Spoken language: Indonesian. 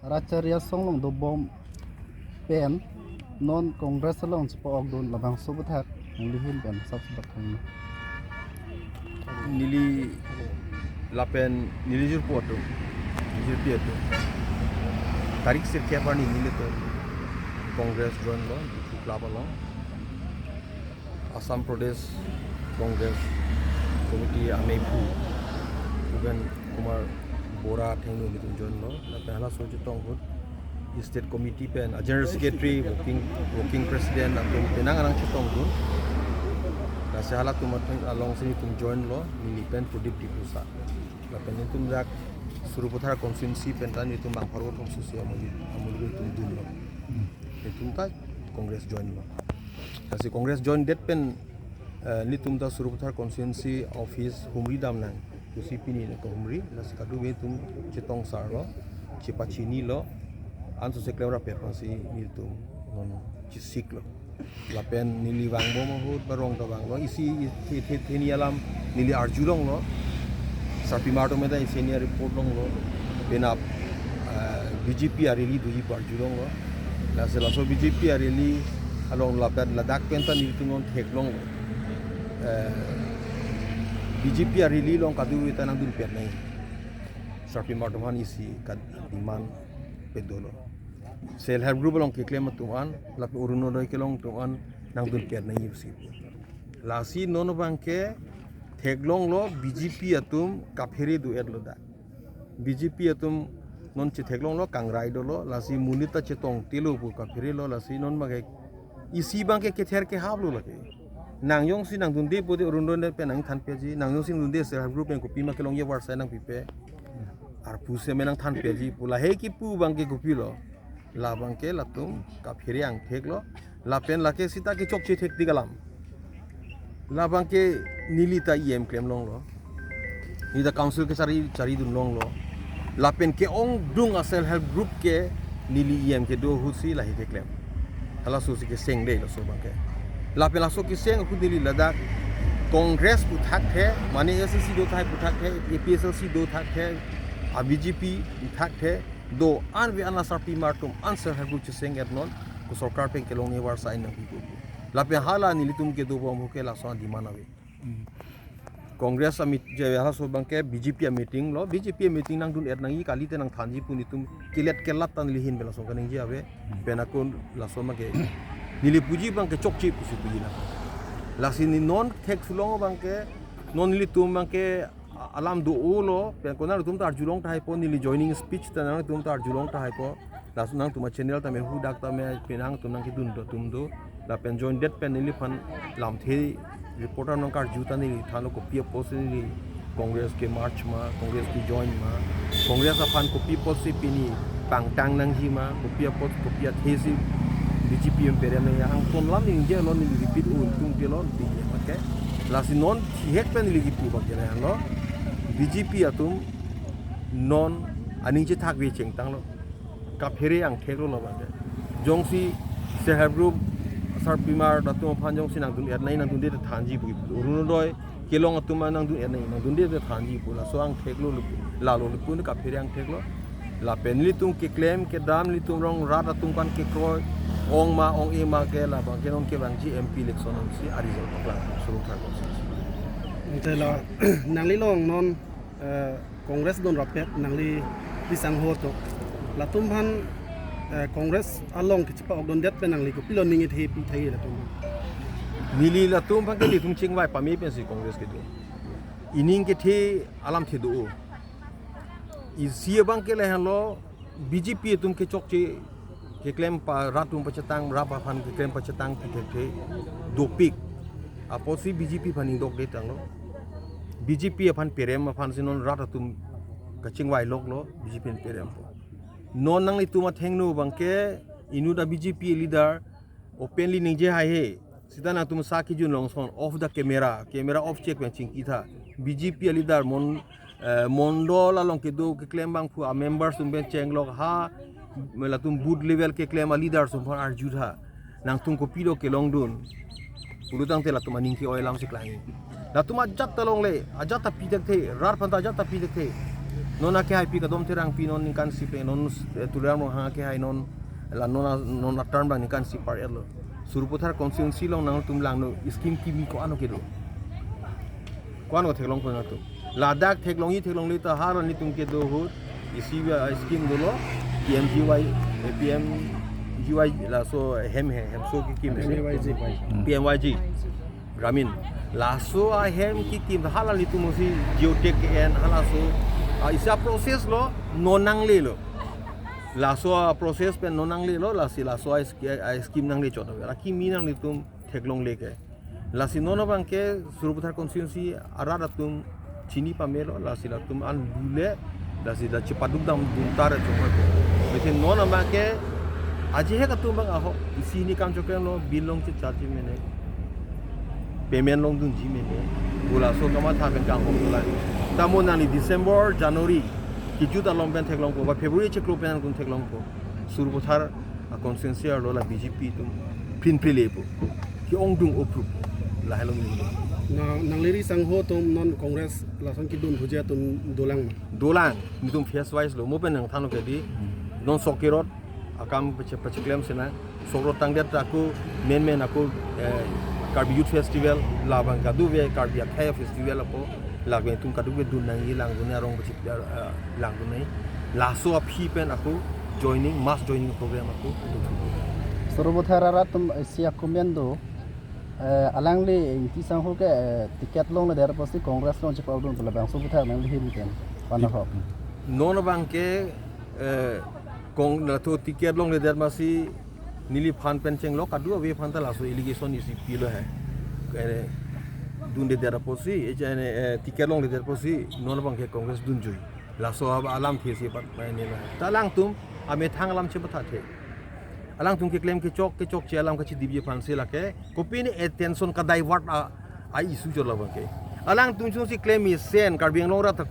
Racharia song long do bom pen non congress long spo ogdon labang subuthak lihin pen subsbat thang nili lapen nili jur poto jur pieto tarik se kya pani nili to congress join lo club lo Assam Pradesh Congress Committee amepu bukan Kumar Bora thengnu ni join lo la pehla soch tong hut state committee pen general secretary working president atum penang anang chitong dun la sehala tum along sini tum join lo ni pen pudip dipusa la pen tum jak suruputhar constituency pen tan tum bang forward tum susia amul tum dun lo tum ta congress join lo kasi congress join det pen ni tum ta suruputhar constituency office humri dam nang UCP ni ko humri la sikadu be tum chitong sar lo chipachi ni lo anso se klera pe pansi ni tum non chisik lo la pen nili wang bo mo hut barong ta wang lo isi the ni alam nili arjulong lo sapi marto me da senior report long lo benap BJP areli duji arjulong lo la se la so BJP areli along la pen la dak pen ta ni tum non thek long BJP areli long kadu ita nang dun per nai sapi marto han isi kad demand pedolo self help group long ke claim tuan la pe uruno doi ke long tuan nang dun per nai usi la si nono bangke theglong lo BJP atum kaferi du edlo da BJP atum non che theglong lo kangrai do lo la si munita che tong telu bu kaferi lo la si non mage isi bangke ke ther ke hablo lage nang yong si nang dun de pode uruno ne pe nang than pe ji nang yong si dun de self help group en ko pima ke long ye war sa nang pipe ar puse menang than pe ji pula he ki pu bangke ko pilo la bangke la tum ka phiri ang theklo la pen la ke sita ke chok che thek digalam la bangke nilita em claim long lo ni da council ke chari dun long lo la pen ke ong dung a self help group ke nili em ke do husi la hi ke claim hala so si ke seng de lo so bangke la pen la so ki seng ku dili ladak congress ku thak the mane SSC do thak ku thak the APSLC do thak the a BJP thak the do an vi ana sarpi martum answer ha group seng et non ku sarkar pe ke long ye war sa in bi la pe hala ni litum ke do bom ke la so di manawe congress amit je hala so bangke BJP meeting lo BJP meeting nang dun et nang i kali te nang thanji puni tum kilet kelat tan lihin bela so kaning ji ave penakun la so ma ke nili puji bangke chokchi pusi puji na la sini non tek sulong bangke non li tum bangke alam do ulo pen konar tum tar julong tai po nili joining speech tanang tum tar julong tai po la sunang tum channel ta me hu dak ta me penang tum nang ki dun do tum do la pen join det pen nili fan lam the reporter nang kar juta ni thalo ko pia post ni congress ke march ma congress ki join ma congress afan ko pi post si pini pang tang nang hi ma ko pia post ko pia thesi BJP imperial ne ang kon lam ni je lo ni repeat un tung je lo bi okay la sinon hek pen ni gi pu ba je lo BJP atum non aning che thak we cheng tang lo ka phere ang thek lo ba de jongsi se have group sar pimar datum phan jong sinang dun et nai nang dun de thanji bu ru doi kelong atum nang dun et nai nang dun de thanji pu la so ang thek lo la lo pu ka phere ang thek lo la pen li tum ke claim ke dam li tum rong rat atum kan ke kroi ong ma ong e ma ke la bang ke non ke bang ji MP election si arizal pakla suru thar ko ite la nangli long non congress don rapet nangli disang ho to la tum han congress along ke chipa ogdon det pe nangli ko pilon ningi the pi thai la tum nili la tum phang ke li tum ching wai pa mi pen si congress ke do ining ke the alam the do i sia bang ke le han lo BJP tum ke chok che ke claim pa ratum pa chatang rapa phan ke claim pa chatang pi the dopik aposi BJP phaning dok de tang lo BJP phan perem phan sinon ratatum kaching wai lok lo BJP perem non nang ituma thengnu bangke inu da BJP leader openly ningje hai he sidana tum sa ki jun long son off the camera off check wen ching ki tha BJP leader mondol along ke do ke claim bang fu a members tum ben cheng lok ha mela tum boot level ke claim a leader sum phar arju tha nang tum ko pilo ke long dun ulutang te la tum aning ki oilam sik lai la tum ajat talong le ajat ta pidak the rar phan ta ajat ta pidak the nona ke hai pi kadom terang pi non kan si pe non turam ha ke hai non la nona term bang kan si par elo suruputhar constituency long nang tum lang no scheme ki mi ko ano ke do ko ano theklong ko na to ladak theklong hi theklong le ta har ni tum ke do ho isi scheme do lo PMGY la so hem so ki kim PMYG Ramin la so a hem ki kim hala li tum si geotech en hala so isa proses lo nonang le lo la so proses pen nonang le lo la si la so scheme nang le chot la ki mi nang li tum theklong le ke la si nono bang ke suruputhar constituency arada tum chini pamelo la si la tum an dule la si da cepaduk dam buntar choma ko lekin nono bang ke aji he ka tum bang aho isi ni kam chokren lo bilong che chachi mene payment long dun ji mene gula so kama tha ben kang hom la tamon nani December January ki juta long ben theklong ko ba February che klo pen kun theklong ko suruputhar constituency lo la BJP tum pin prilepo ki ong dung approve la helong ni nang liri sang ho tom non congress la sang ki dun huja tum dolang dolang ni tum face wise lo mo pen nang thano ke di non sokirot akam peche claim sena sokro tangdet aku men aku Karbi Youth Festival labang kadu ve Karbi Akhaya Festival apo lagbe tum kadu ve dun nang ilang dunia rong peche lang dunai la so phi pen aku joining mass joining program aku Suruputhara tum sia komendo alang le ti sang ho ke tiket long le der posti congress long che pawdun pula bang suruputhar nang le himiten pana ho nono bangke kong la to tiket long le der masi nili phan pen cheng lo kadu ve phan ta la so allegation isi pilo hai dun de der posi ejane tiket long le der posi nono bangke congress dun jui la so alam the si pat ne la ta lang tum ame thang alam che batha the alang tum ke claim ke chok che alam ka chi dibje phan se la ke kopi ni attention ka divert a isu jo la bangke alang tum chu si claim is sen karbing long ra ta